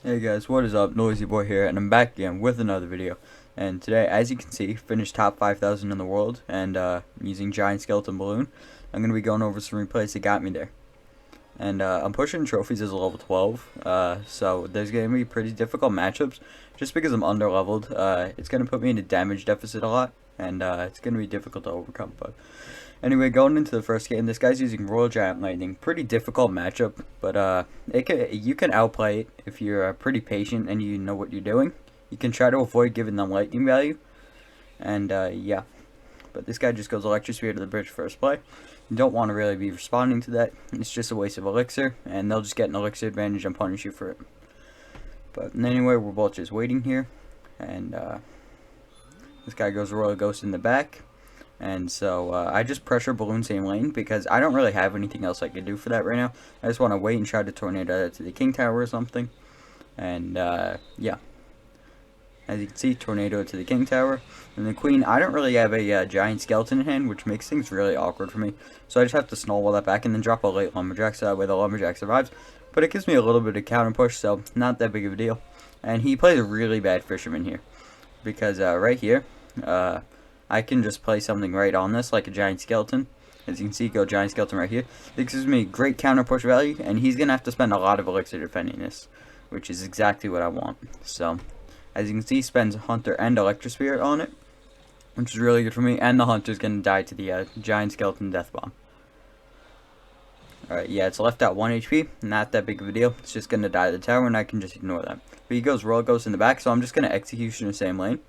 Hey guys, what is up? Noisy Boy here, and I'm back again with another video. And today, as you can see, finished top 5,000 in the world, and using Giant Skeleton Balloon. I'm going to be going over some replays that got me there. And I'm pushing trophies as a level 12, so there's going to be pretty difficult matchups, just because I'm under-leveled. It's going to put me in a damage deficit a lot, and it's going to be difficult to overcome, but... Anyway, going into the first game, this guy's using Royal Giant Lightning. Pretty difficult matchup, but you can outplay it if you're pretty patient and you know what you're doing. You can try to avoid giving them lightning value, and yeah. But this guy just goes Electric Spear to the bridge first play. You don't want to really be responding to that. It's just a waste of Elixir, and they'll just get an Elixir advantage and punish you for it. But anyway, we're both just waiting here, and this guy goes Royal Ghost in the back. And so I just pressure balloon same lane because I don't really have anything else I can do for that right now. I just want to wait and try to tornado to the king tower or something. And yeah, as you can see, tornado to the king tower. And the queen, I don't really have a giant skeleton in hand, which makes things really awkward for me. So I just have to snowball that back and then drop a late lumberjack so that way the lumberjack survives. But it gives me a little bit of counter push, so not that big of a deal. And he plays a really bad fisherman here because right here, I can just play something right on this, like a giant skeleton. As you can see, go giant skeleton right here. This gives me great counter push value, and he's going to have to spend a lot of elixir defending this, which is exactly what I want. So, as you can see, he spends hunter and electric spear on it, which is really good for me, and the hunter's going to die to the giant skeleton death bomb. Alright, yeah, it's left at 1 HP, not that big of a deal. It's just going to die to the tower, and I can just ignore that. But he goes Royal Ghost in the back, so I'm just going to execution the same lane,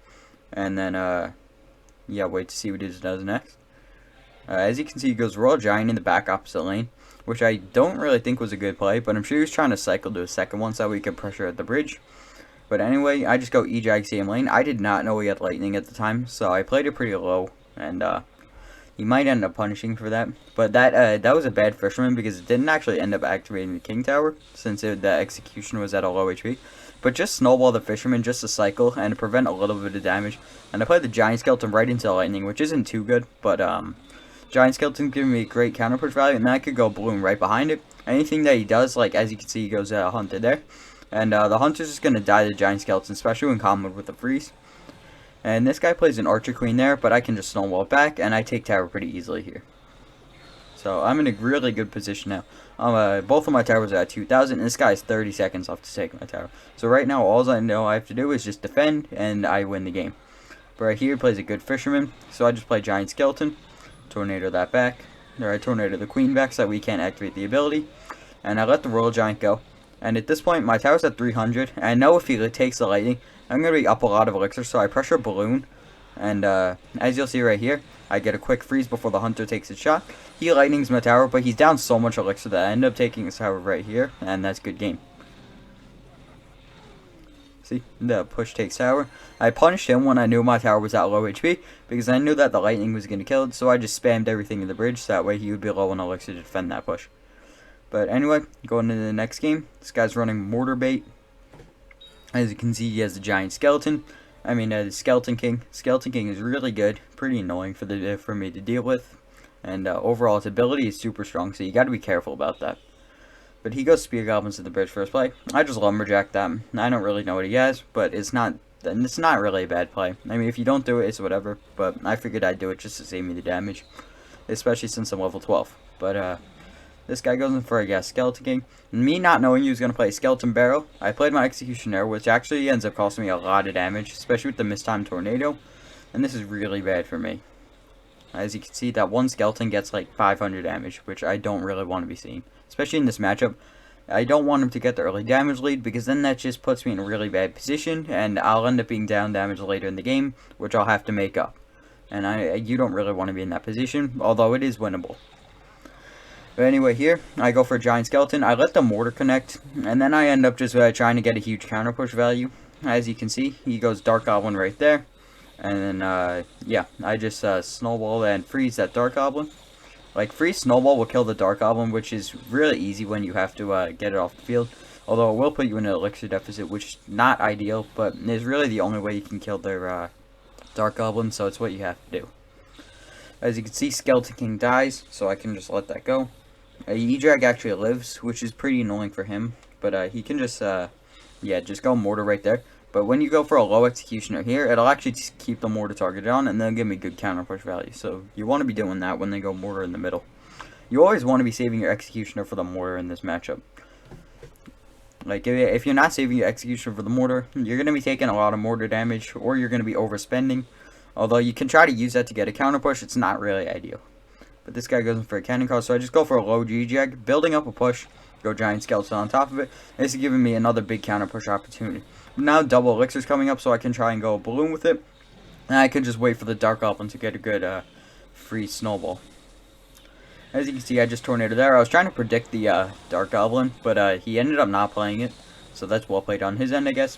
and then, yeah, wait to see what he does next. As you can see, he goes Royal Giant in the back opposite lane, which I don't really think was a good play, but I'm sure he was trying to cycle to a second one so that we could pressure at the bridge. But anyway, I just go E-Jag same lane. I did not know he had lightning at the time, so I played it pretty low, and he might end up punishing for that. But that was a bad fisherman because it didn't actually end up activating the king tower, since the execution was at a low HP. But just snowball the fisherman just to cycle and to prevent a little bit of damage. And I played the giant skeleton right into the lightning, which isn't too good, but giant skeleton giving me great counter push value, and then I could go balloon right behind it. Anything that he does, like as you can see, he goes hunter there, and the hunter's just gonna die to the giant skeleton, especially when comboed with the freeze. And this guy plays an archer queen there, but I can just snowball it back, and I take tower pretty easily here. So I'm in a really good position now. Both of my towers are at 2,000, and this guy's 30 seconds off to take my tower. So right now, all I know I have to do is just defend, and I win the game. But right here, he plays a good fisherman, so I just play giant skeleton, tornado that back, or I tornado the queen back so that we can't activate the ability, and I let the royal giant go. And at this point, my tower's at 300, and I know if he takes the lightning, I'm going to be up a lot of elixir, so I pressure balloon, and as you'll see right here, I get a quick freeze before the hunter takes his shot. He lightnings my tower, but he's down so much elixir that I end up taking his tower right here, and that's good game. See, the push takes tower. I punished him when I knew my tower was at low HP, because I knew that the lightning was going to kill it, so I just spammed everything in the bridge, so that way he would be low on elixir to defend that push. But anyway, going into the next game, this guy's running Mortar Bait. As you can see, he has the giant skeleton. I mean, the Skeleton King. Skeleton King is really good, pretty annoying for me to deal with, and overall its ability is super strong, so you got to be careful about that. But he goes Spear Goblins to the bridge first play. I just lumberjack them. I don't really know what he has, but it's not really a bad play. I mean, if you don't do it, it's whatever. But I figured I'd do it just to save me the damage, especially since I'm level 12. But this guy goes in for a Skeleton King. Me not knowing he was going to play Skeleton Barrel, I played my Executioner, which actually ends up costing me a lot of damage, especially with the mistimed Tornado. And this is really bad for me. As you can see, that one skeleton gets like 500 damage, which I don't really want to be seeing. Especially in this matchup. I don't want him to get the early damage lead, because then that just puts me in a really bad position, and I'll end up being down damage later in the game, which I'll have to make up. And you don't really want to be in that position, although it is winnable. But anyway, here, I go for a giant skeleton. I let the mortar connect, and then I end up just trying to get a huge counter push value. As you can see, he goes Dark Goblin right there. And then, yeah, I just snowball and freeze that Dark Goblin. Like, freeze snowball will kill the Dark Goblin, which is really easy when you have to get it off the field. Although it will put you in an elixir deficit, which is not ideal, but is really the only way you can kill their Dark Goblin, so it's what you have to do. As you can see, Skeleton King dies, so I can just let that go. E-Drag actually lives, which is pretty annoying for him, but he can just yeah, just go Mortar right there. But when you go for a low Executioner here, it'll actually just keep the Mortar targeted on, and they'll give me good counter push value. So you want to be doing that when they go Mortar in the middle. You always want to be saving your Executioner for the Mortar in this matchup. Like, if you're not saving your Executioner for the Mortar, you're going to be taking a lot of Mortar damage, or you're going to be overspending. Although you can try to use that to get a counter push, it's not really ideal. But this guy goes in for a cannon cost, so I just go for a low G-Jag, building up a push, go Giant Skeleton on top of it. This is giving me another big counter push opportunity. Now double Elixir's coming up, so I can try and go a balloon with it. And I can just wait for the Dark Goblin to get a good free snowball. As you can see, I just tornadoed there. I was trying to predict the Dark Goblin, but he ended up not playing it. So that's well played on his end, I guess.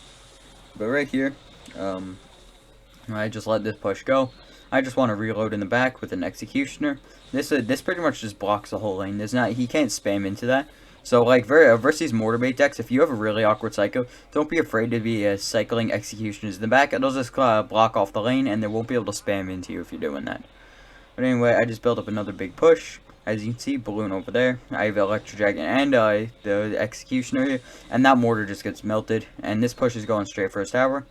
But right here, I just let this push go. I just want to reload in the back with an Executioner. This pretty much just blocks the whole lane. He can't spam into that. So like versus Mortar Bait decks, if you have a really awkward Psycho, don't be afraid to be cycling Executioners in the back. It'll just block off the lane, and they won't be able to spam into you if you're doing that. But anyway, I just built up another big push. As you can see, balloon over there. I have Electro Dragon and the Executioner here, and that Mortar just gets melted. And this push is going straight for his tower.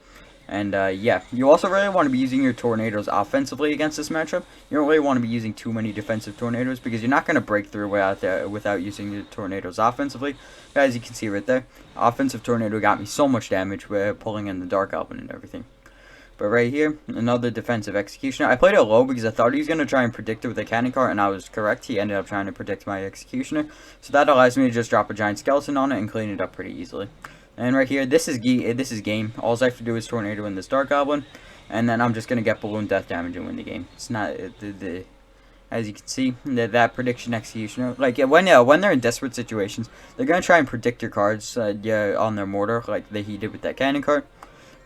And yeah, you also really want to be using your tornadoes offensively against this matchup. You don't really want to be using too many defensive tornadoes because you're not going to break through without using your tornadoes offensively. As you can see right there, offensive tornado got me so much damage with pulling in the Dark Goblin and everything. But right here, another defensive Executioner. I played it low because I thought he was going to try and predict it with a cannon cart, and I was correct. He ended up trying to predict my Executioner. So that allows me to just drop a Giant Skeleton on it and clean it up pretty easily. And right here, this is game. All I have to do is tornado in this Dark Goblin, and then I'm just going to get balloon death damage and win the game. It's not, as you can see, that prediction Executioner. Like, when they're in desperate situations, they're going to try and predict your cards on their Mortar, like he did with that cannon cart.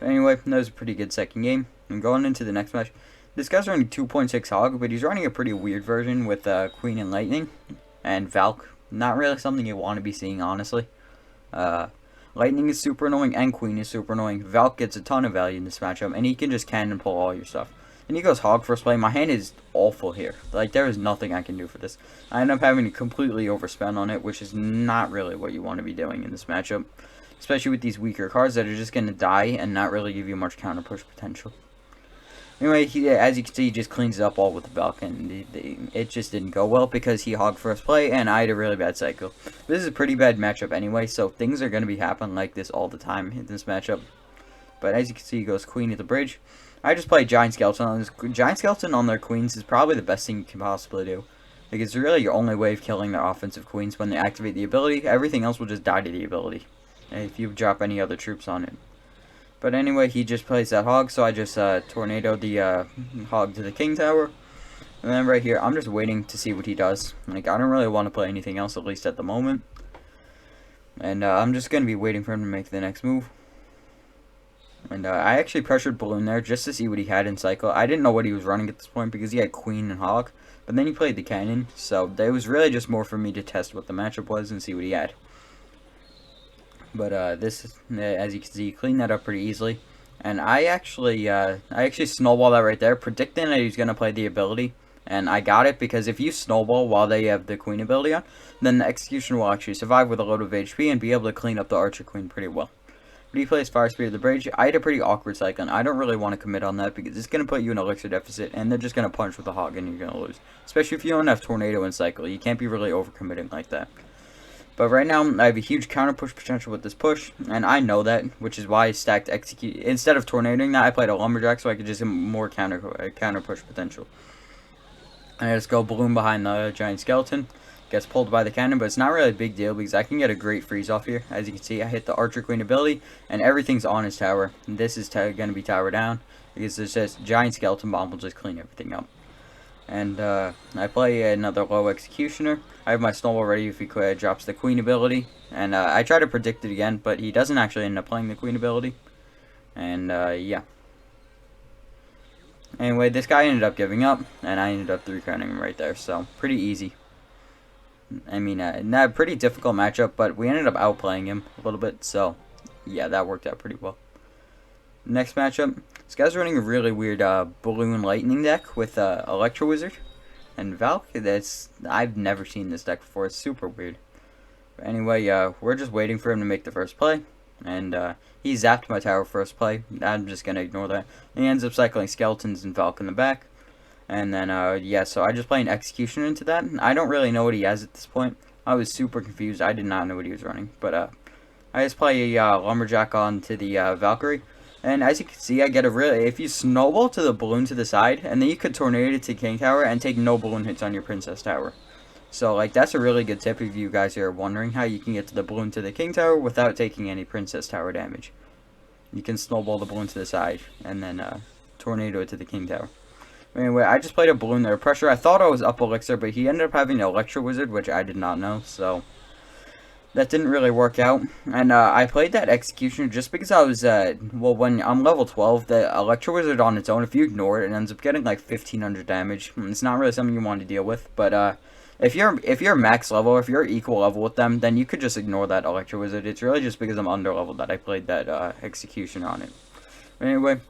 But anyway, that was a pretty good second game. And going into the next match, this guy's running 2.6 Hog, but he's running a pretty weird version with Queen and Lightning and Valk. Not really something you want to be seeing, honestly. Lightning is super annoying and Queen is super annoying. Valk gets a ton of value in this matchup, and he can just cannon pull all your stuff. And he goes Hog first play. My hand is awful here. Like, there is nothing I can do for this. I end up having to completely overspend on it, which is not really what you want to be doing in this matchup. Especially with these weaker cards that are just going to die and not really give you much counter push potential. Anyway, as you can see, he just cleans it up all with the Valk, and it just didn't go well because he hogged first play, and I had a really bad cycle. This is a pretty bad matchup anyway, so things are going to be happening like this all the time in this matchup. But as you can see, he goes Queen at the bridge. I just played Giant Skeleton on this. Giant Skeleton on their Queens is probably the best thing you can possibly do. Like, it's really your only way of killing their offensive Queens when they activate the ability. Everything else will just die to the ability if you drop any other troops on it. But anyway, he just plays that Hog, so I just tornado the Hog to the King Tower. And then right here, I'm just waiting to see what he does. Like, I don't really want to play anything else, at least at the moment. And I'm just going to be waiting for him to make the next move. And I actually pressured Balloon there just to see what he had in cycle. I didn't know what he was running at this point because he had Queen and Hog. But then he played the Cannon, so it was really just more for me to test what the matchup was and see what he had. But as you can see, cleaned that up pretty easily. And I actually snowballed that right there, predicting that he was going to play the ability. And I got it because if you snowball while they have the Queen ability on, then the Executioner will actually survive with a load of HP and be able to clean up the Archer Queen pretty well. But he plays Fire Spirit of the Bridge. I had a pretty awkward cycle, and I don't really want to commit on that because it's going to put you in an Elixir deficit, and they're just going to punch with a Hog and you're going to lose. Especially if you don't have Tornado in cycle. You can't be really overcommitting like that. But right now, I have a huge counter push potential with this push, and I know that, which is why I stacked Execute. Instead of tornadoing that, I played a Lumberjack so I could just get more counter push potential. And I just go Balloon behind the Giant Skeleton. Gets pulled by the cannon, but it's not really a big deal because I can get a great freeze off here. As you can see, I hit the Archer Queen ability, and everything's on his tower. And this is going to be tower down because there's just Giant Skeleton Bomb will just clean everything up. And I play another low Executioner. I have my Snowball ready if he drops the Queen ability. And I try to predict it again, but he doesn't actually end up playing the Queen ability. And yeah. Anyway, this guy ended up giving up, and I ended up 3-crowning him right there. So, pretty easy. I mean, not a pretty difficult matchup, but we ended up outplaying him a little bit. So, yeah, that worked out pretty well. Next matchup, this guy's running a really weird Balloon Lightning deck with Electro Wizard and Valk. I've never seen this deck before. It's super weird. But anyway, we're just waiting for him to make the first play. and he zapped my tower first play. I'm just going to ignore that. And he ends up cycling Skeletons and Valk in the back. And then, yeah, so I just play an Executioner into that. I don't really know what he has at this point. I was super confused. I did not know what he was running. But, I just play a Lumberjack onto the Valkyrie. And as you can see, I get a really... If you snowball to the balloon to the side, and then you could tornado it to King Tower and take no balloon hits on your Princess Tower. So, like, that's a really good tip if you guys are wondering how you can get to the balloon to the King Tower without taking any Princess Tower damage. You can snowball the balloon to the side, and then tornado it to the King Tower. Anyway, I just played a balloon there. Pressure, I thought I was up Elixir, but he ended up having an Electro Wizard, which I did not know, so... That didn't really work out, and I played that Executioner just because I was, well, when I'm level 12, the Electro Wizard on its own, if you ignore it, it ends up getting like 1500 damage. It's not really something you want to deal with, but if you're max level, if you're equal level with them, then you could just ignore that Electro Wizard. It's really just because I'm under leveled that I played that Executioner on it. But anyway,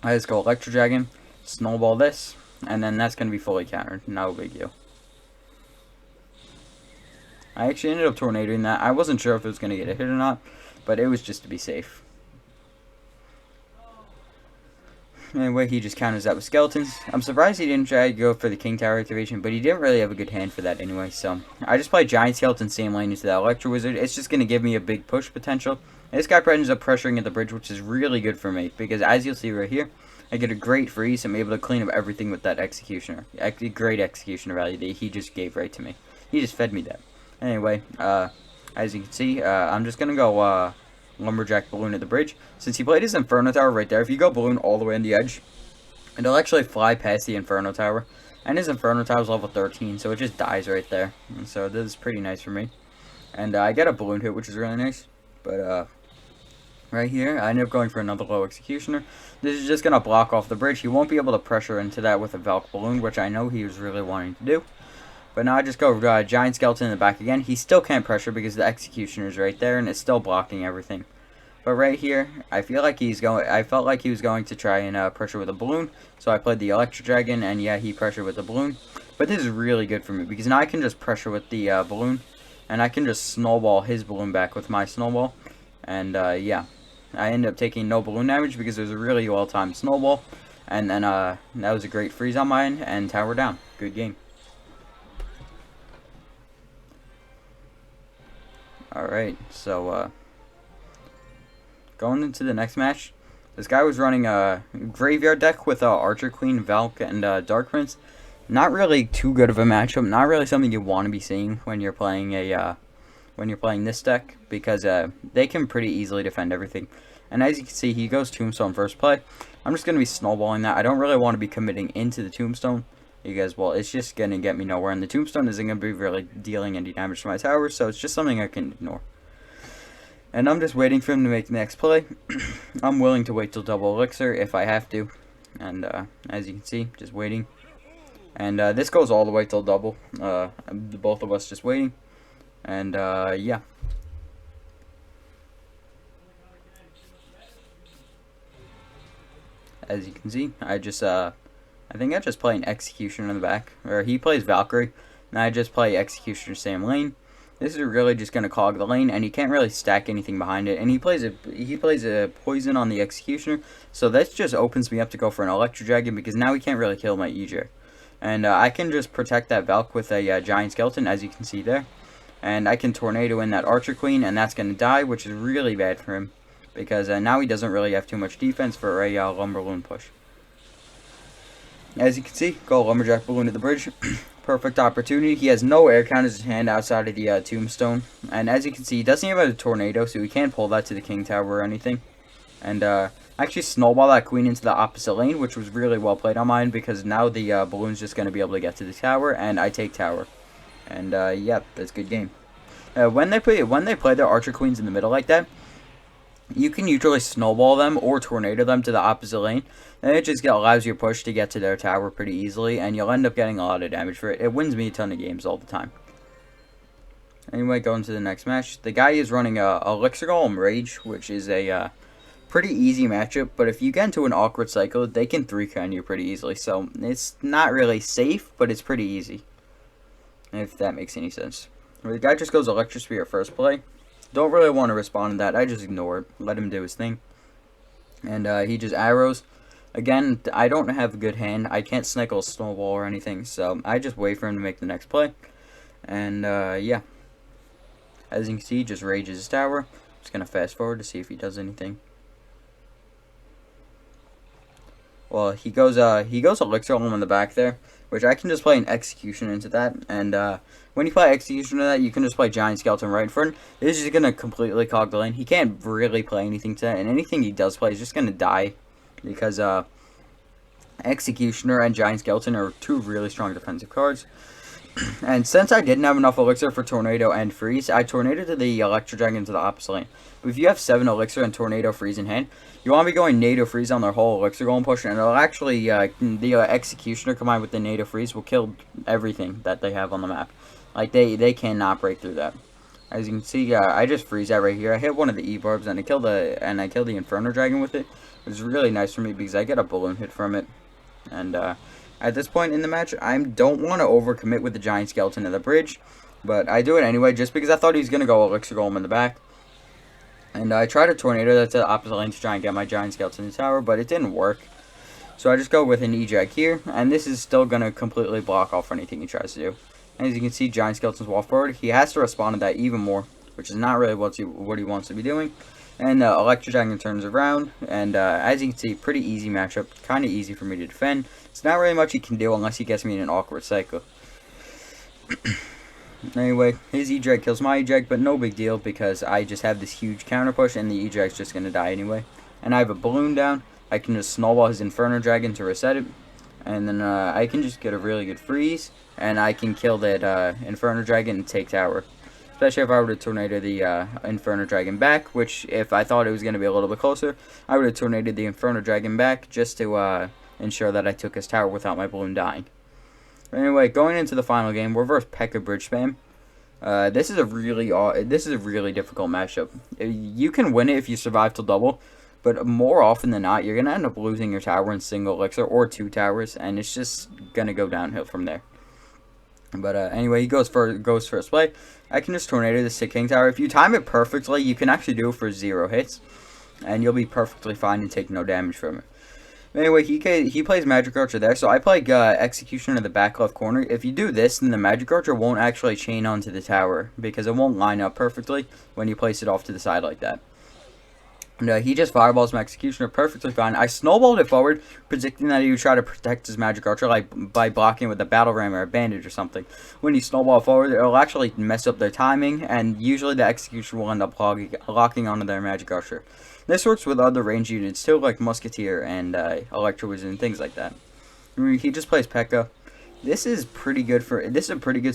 I just go Electro Dragon, snowball this, and then that's going to be fully countered. No big deal. I actually ended up tornadoing that. I wasn't sure if it was going to get a hit or not, but it was just to be safe. Anyway, he just counters that with Skeletons. I'm surprised he didn't try to go for the King Tower activation, but he didn't really have a good hand for that anyway, so... I just played Giant Skeleton same lane into that Electro Wizard. It's just going to give me a big push potential. This guy ends up pressuring at the bridge, which is really good for me, because as you'll see right here, I get a great freeze. I'm able to clean up everything with that Executioner. Great Executioner value that he just gave right to me. He just fed me that. Anyway, as you can see, I'm just going to go Lumberjack Balloon at the bridge. Since he played his Inferno Tower right there, if you go Balloon all the way on the edge, it'll actually fly past the Inferno Tower. And his Inferno Tower is level 13, so it just dies right there. And so this is pretty nice for me. And I get a Balloon hit, which is really nice. But right here, I end up going for another low Executioner. This is just going to block off the bridge. He won't be able to pressure into that with a Valk Balloon, which I know he was really wanting to do. But now I just go Giant Skeleton in the back again. He still can't pressure because the Executioner is right there and it's still blocking everything. But right here, I felt like he was going to try and pressure with a balloon. So I played the Electro Dragon, and yeah, he pressured with the balloon. But this is really good for me because now I can just pressure with the balloon, and I can just snowball his balloon back with my snowball. And yeah, I ended up taking no balloon damage because it was a really well-timed snowball. And then that was a great freeze on my end, and tower down. Good game. Alright, so going into the next match, this guy was running a graveyard deck with Archer Queen, Valk, and Dark Prince. Not really too good of a matchup. Not really something you want to be seeing when you're playing this deck, because they can pretty easily defend everything. And as you can see, he goes Tombstone first play. I'm just going to be snowballing that. I don't really want to be committing into the Tombstone, because, well, it's just going to get me nowhere, and the Tombstone isn't going to be really dealing any damage to my tower, so it's just something I can ignore. And I'm just waiting for him to make the next play. I'm willing to wait till double Elixir if I have to. And as you can see, just waiting. And this goes all the way till double. Both of us just waiting. And yeah. As you can see, I think I just play an Executioner in the back. Or he plays Valkyrie, and I just play Executioner same lane. This is really just going to clog the lane, and he can't really stack anything behind it. And he plays a poison on the Executioner, so that just opens me up to go for an Electro Dragon, because now he can't really kill my EJ. And I can just protect that Valk with a Giant Skeleton, as you can see there. And I can Tornado in that Archer Queen, and that's going to die, which is really bad for him, because now he doesn't really have too much defense for a Lumberloon push. As you can see, go Lumberjack Balloon at the bridge. Perfect opportunity. He has no air counters in his hand outside of the Tombstone. And as you can see, he doesn't even have a Tornado, so he can't pull that to the King Tower or anything. And actually snowball that Queen into the opposite lane, which was really well played on mine, because now the Balloon's just going to be able to get to the tower, and I take tower. And yeah, that's a good game. When they play their Archer Queens in the middle like that, you can usually snowball them or tornado them to the opposite lane, and it just allows your push to get to their tower pretty easily, and you'll end up getting a lot of damage for it. It wins me a ton of games all the time. Anyway, going to the next match. The guy is running a Elixir Golem Rage, which is a pretty easy matchup, but if you get into an awkward cycle, they can 3-count you pretty easily, so it's not really safe, but it's pretty easy, if that makes any sense. The guy just goes Electro Spear first play, Don't really want to respond to that. I just ignore it. Let him do his thing. And he just arrows. Again, I don't have a good hand. I can't snickle a snowball or anything, so I just wait for him to make the next play. And yeah. As you can see, he just rages his tower. Just going to fast forward to see if he does anything. Well, he goes Elixir Golem in the back there, which I can just play an Execution into that. And when you play Execution into that, you can just play Giant Skeleton right in front. This is just going to completely clog the lane. He can't really play anything to that, and anything he does play is just going to die. Because Executioner and Giant Skeleton are two really strong defensive cards. And since I didn't have enough Elixir for Tornado and Freeze, I Tornadoed to the Electro Dragon to the opposite lane. But if you have 7 Elixir and Tornado Freeze in hand, you want to be going Nato Freeze on their whole Elixir Golem push, and it'll actually, the Executioner combined with the Nato Freeze will kill everything that they have on the map. Like, they cannot break through that. As you can see, I just freeze that right here. I hit one of the E-Barbs, and I kill the Inferno Dragon with it. It was really nice for me because I get a balloon hit from it. And at this point in the match, I don't want to overcommit with the Giant Skeleton in the bridge, but I do it anyway just because I thought he was going to go Elixir Golem in the back. And I tried a Tornado that's at the opposite lane to try and get my Giant Skeleton in the tower, but it didn't work. So I just go with an eject here, and this is still going to completely block off anything he tries to do. And as you can see, Giant Skeleton's wall forward. He has to respond to that even more, which is not really what he wants to be doing. And Electro Dragon turns around, and as you can see, pretty easy matchup. Kind of easy for me to defend. It's not really much he can do unless he gets me in an awkward cycle. Anyway, his eject kills my eject, but no big deal because I just have this huge counter push, and the eject's just going to die anyway. And I have a balloon down. I can just snowball his Inferno Dragon to reset it. And then I can just get a really good freeze, and I can kill that Inferno Dragon and take tower. Especially if I were to Tornado the Inferno Dragon back, which if I thought it was going to be a little bit closer, I would have Tornadoed the Inferno Dragon back just to ensure that I took his tower without my balloon dying. But anyway, going into the final game, we're versus Pekka Bridge Spam. This is a really difficult matchup. You can win it if you survive till double, but more often than not, you're going to end up losing your tower in single elixir or 2 towers, and it's just going to go downhill from there. But anyway, he goes first play. I can just Tornado the Sick King Tower. If you time it perfectly, you can actually do it for 0 hits, and you'll be perfectly fine and take no damage from it. Anyway, he plays Magic Archer there, so I play Executioner in the back left corner. If you do this, then the Magic Archer won't actually chain onto the tower, because it won't line up perfectly when you place it off to the side like that. And he just fireballs my Executioner perfectly fine. I snowballed it forward, predicting that he would try to protect his Magic Archer by blocking with a Battle Ram or a Bandage or something. When he snowball forward, it'll actually mess up their timing, and usually the Executioner will end up locking onto their Magic Archer. This works with other range units too, like Musketeer and Electro Wizard and things like that. He just plays Pekka. This is a pretty good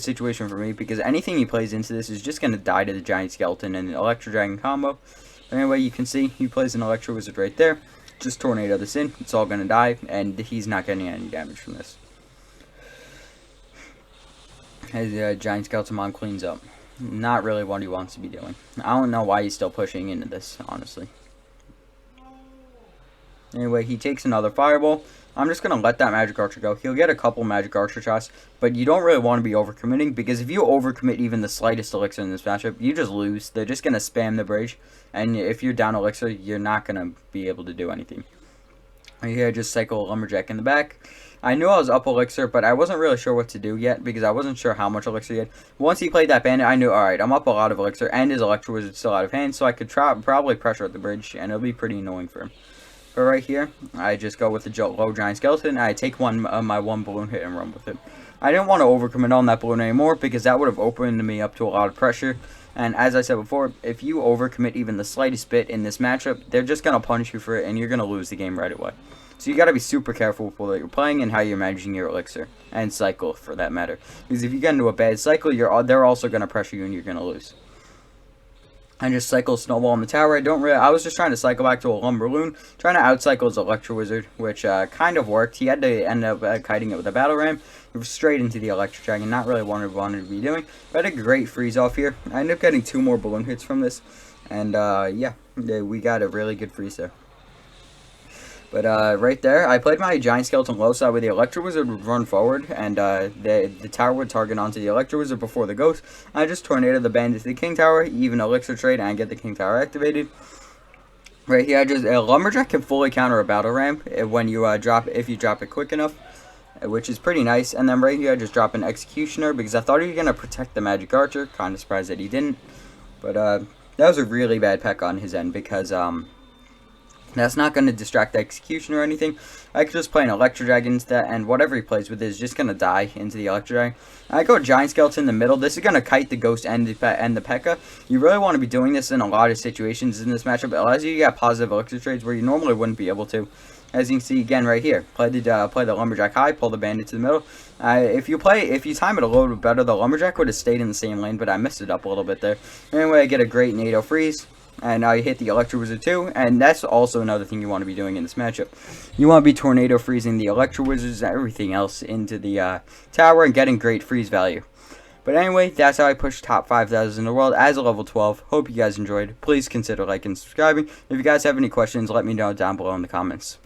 situation for me because anything he plays into this is just going to die to the Giant Skeleton and the Electro Dragon combo. Anyway, you can see he plays an Electro Wizard right there. Just Tornado this in. It's all going to die, and he's not getting any damage from this. His Giant Skeleton Mom cleans up. Not really what he wants to be doing. I don't know why he's still pushing into this, honestly. Anyway, he takes another Fireball. I'm just going to let that Magic Archer go. He'll get a couple Magic Archer shots, but you don't really want to be overcommitting, because if you overcommit even the slightest Elixir in this matchup, you just lose. They're just going to spam the bridge, and if you're down Elixir, you're not going to be able to do anything. Here, just cycle Lumberjack in the back. I knew I was up Elixir, but I wasn't really sure what to do yet, because I wasn't sure how much Elixir he had. Once he played that Bandit, I knew, alright, I'm up a lot of Elixir, and his Electro Wizard's still out of hand, so I could probably pressure at the bridge, and it'll be pretty annoying for him. But right here, I just go with the low Giant Skeleton, and I take my one balloon hit and run with it. I didn't want to overcommit on that balloon anymore, because that would have opened me up to a lot of pressure. And as I said before, if you overcommit even the slightest bit in this matchup, they're just going to punish you for it, and you're going to lose the game right away. So you got to be super careful with what you're playing and how you're managing your Elixir, and cycle for that matter. Because if you get into a bad cycle, they're also going to pressure you, and you're going to lose. I just cycle Snowball in the tower. I was just trying to cycle back to a Lumberloon, trying to outcycle his Electro Wizard, which kind of worked. He had to end up kiting it with a Battle Ram. It was straight into the Electro Dragon, not really what I wanted to be doing. But I had a great freeze off here. I ended up getting 2 more balloon hits from this. And yeah, we got a really good freeze there. But right there, I played my Giant Skeleton low side where the Electro Wizard would run forward, and the tower would target onto the Electro Wizard before the Ghost. I just Tornado the Bandit to the King Tower, even Elixir trade, and get the King Tower activated. Right here, I just Lumberjack can fully counter a battle ramp when you if you drop it quick enough, which is pretty nice. And then right here, I just drop an Executioner because I thought he was gonna protect the Magic Archer. Kind of surprised that he didn't, but that was a really bad Pekka on his end because that's not going to distract the Execution or anything. I could just play an Electro Dragon instead, and whatever he plays with is just going to die into the Electro Dragon. I go Giant Skeleton in the middle. This is going to kite the Ghost and the Pekka. You really want to be doing this in a lot of situations in this matchup. It allows you to get positive Elixir trades where you normally wouldn't be able to. As you can see again right here, play the Lumberjack high, pull the Bandit to the middle. If you time it a little bit better, the Lumberjack would have stayed in the same lane, but I messed it up a little bit there. Anyway, I get a great NATO freeze. And I hit the Electro Wizard too, and that's also another thing you want to be doing in this matchup. You want to be Tornado freezing the Electro Wizards and everything else into the tower and getting great freeze value. But anyway, that's how I push top 5,000 in the world as a level 12. Hope you guys enjoyed. Please consider liking and subscribing. If you guys have any questions, let me know down below in the comments.